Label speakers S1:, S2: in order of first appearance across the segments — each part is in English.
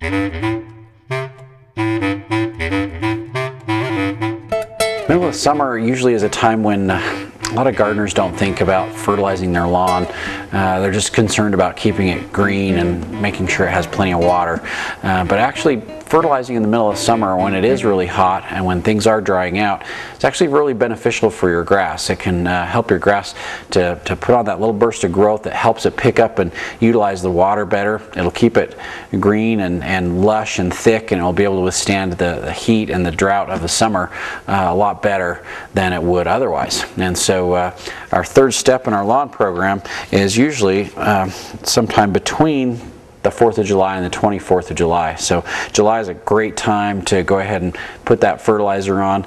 S1: Middle of summer usually is a time when a lot of gardeners don't think about fertilizing their lawn. They're just concerned about keeping it green and making sure it has plenty of water. But actually fertilizing in the middle of summer when it is really hot and when things are drying out, it's actually really beneficial for your grass. It can help your grass to put on that little burst of growth that helps it pick up and utilize the water better. It'll keep it green and lush and thick, and it'll be able to withstand the heat and the drought of the summer a lot better than it would otherwise. And so our third step in our lawn program is usually sometime between the 4th of July and the 24th of July. So July is a great time to go ahead and put that fertilizer on.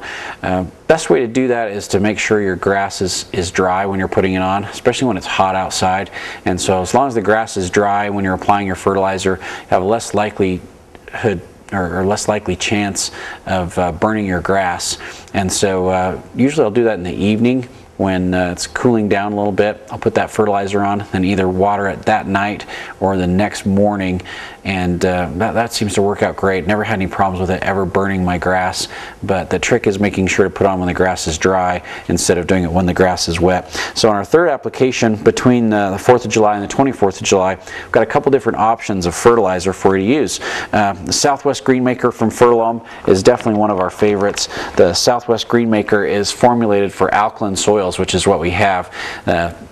S1: Best way to do that is to make sure your grass is dry when you're putting it on, especially when it's hot outside. And so as long as the grass is dry when you're applying your fertilizer, you have a less likelihood or less likely chance of burning your grass. And so usually I'll do that in the evening when it's cooling down a little bit. I'll put that fertilizer on and either water it that night or the next morning, and that seems to work out great. Never had any problems with it ever burning my grass, but the trick is making sure to put on when the grass is dry instead of doing it when the grass is wet. So on our third application between the 4th of July and the 24th of July, we've got a couple different options of fertilizer for you to use. The Southwest Greenmaker from Furlome is definitely one of our favorites. The Southwest Greenmaker is formulated for alkaline soils, which is what we have.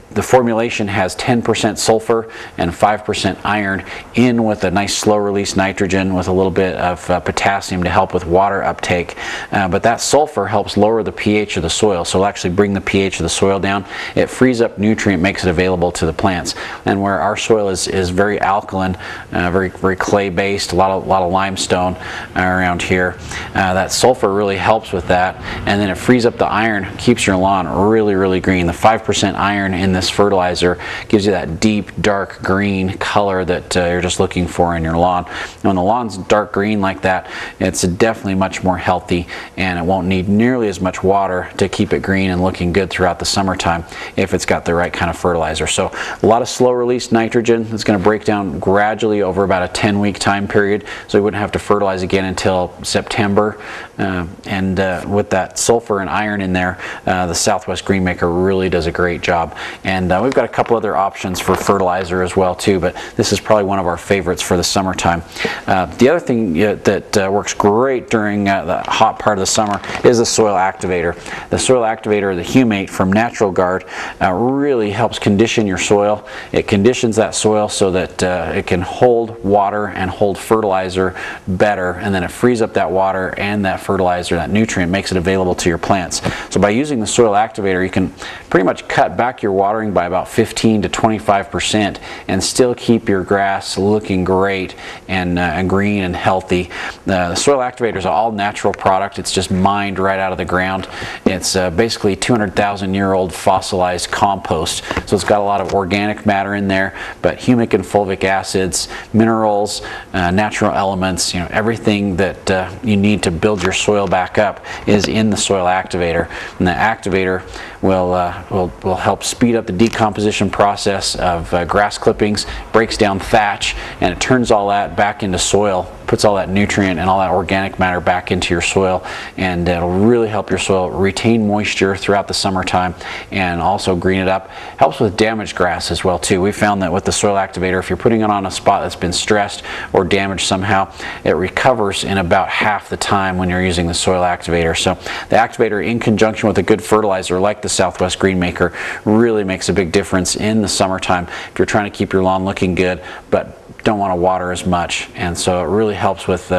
S1: The formulation has 10% sulfur and 5% iron in with a nice slow release nitrogen with a little bit of potassium to help with water uptake. But that sulfur helps lower the pH of the soil, so it'll actually bring the pH of the soil down. It frees up nutrient, makes it available to the plants. And where our soil is very alkaline, very clay based, a lot of limestone around here, that sulfur really helps with that. And then it frees up the iron, keeps your lawn really green. The 5% iron in this fertilizer gives you that deep dark green color that you're just looking for in your lawn. When the lawn's dark green like that, it's definitely much more healthy, and it won't need nearly as much water to keep it green and looking good throughout the summertime if it's got the right kind of fertilizer. So a lot of slow release nitrogen that's going to break down gradually over about a 10-week time period, so we wouldn't have to fertilize again until September. And with that sulfur and iron in there, the Southwest Greenmaker really does a great job. And we've got a couple other options for fertilizer as well too, but this is probably one of our favorites for the summertime. The other thing that works great during the hot part of the summer is the soil activator. The soil activator, the Humate from Natural Guard, really helps condition your soil. It conditions that soil so that it can hold water and hold fertilizer better, and then it frees up that water and that fertilizer, that nutrient, makes it available to your plants. So by using the soil activator, you can pretty much cut back your watering by about 15 to 25% and still keep your grass looking great and green and healthy. The soil activator is an all natural product. It's just mined right out of the ground. It's basically 200,000-year-old fossilized compost, so it's got a lot of organic matter in there, but humic and fulvic acids, minerals, natural elements, everything that you need to build your soil back up is in the soil activator. And the activator will help speed up the decomposition process of grass clippings, breaks down thatch, and it turns all that back into soil, puts all that nutrient and all that organic matter back into your soil, and it'll really help your soil retain moisture throughout the summertime and also green it up. Helps with damaged grass as well too. We found that with the soil activator, if you're putting it on a spot that's been stressed or damaged somehow, it recovers in about half the time when you're using the soil activator. So the activator in conjunction with a good fertilizer like the Southwest Greenmaker really makes a big difference in the summertime if you're trying to keep your lawn looking good but don't want to water as much. And so it really helps with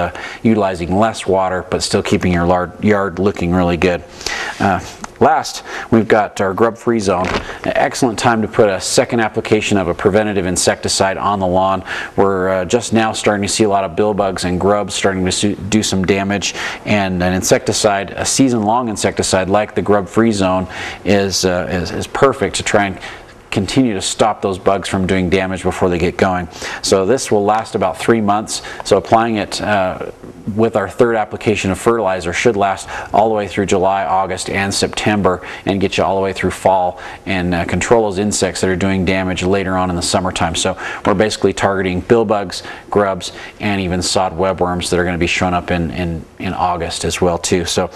S1: utilizing less water but still keeping your yard looking really good. Last, we've got our grub-free zone. An excellent time to put a second application of a preventative insecticide on the lawn. We're just now starting to see a lot of billbugs and grubs starting to do some damage, and an insecticide, a season-long insecticide like the grub-free zone, is perfect to try and continue to stop those bugs from doing damage before they get going. So this will last about 3 months. So applying it with our third application of fertilizer should last all the way through July, August, and September, and get you all the way through fall, and control those insects that are doing damage later on in the summertime. So we're basically targeting bill bugs, grubs, and even sod webworms that are going to be showing up in August as well too. So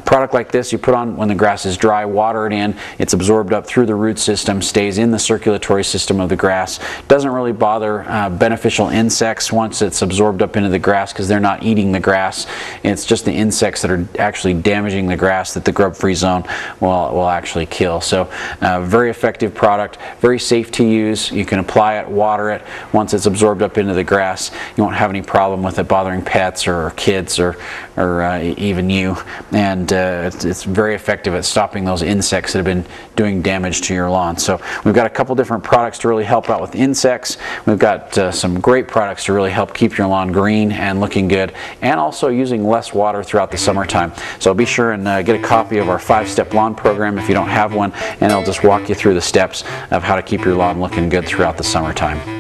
S1: product like this you put on when the grass is dry, water it in, it's absorbed up through the root system, stays in the circulatory system of the grass, doesn't really bother beneficial insects once it's absorbed up into the grass, because they're not eating the grass. It's just the insects that are actually damaging the grass that the grub-free zone will actually kill. So very effective product, very safe to use. You can apply it, water it. Once it's absorbed up into the grass, you won't have any problem with it bothering pets or kids or even you. And it's very effective at stopping those insects that have been doing damage to your lawn. So we've got a couple different products to really help out with insects. We've got some great products to really help keep your lawn green and looking good, and also using less water throughout the summertime. So be sure and get a copy of our 5-step lawn program if you don't have one, and it'll just walk you through the steps of how to keep your lawn looking good throughout the summertime.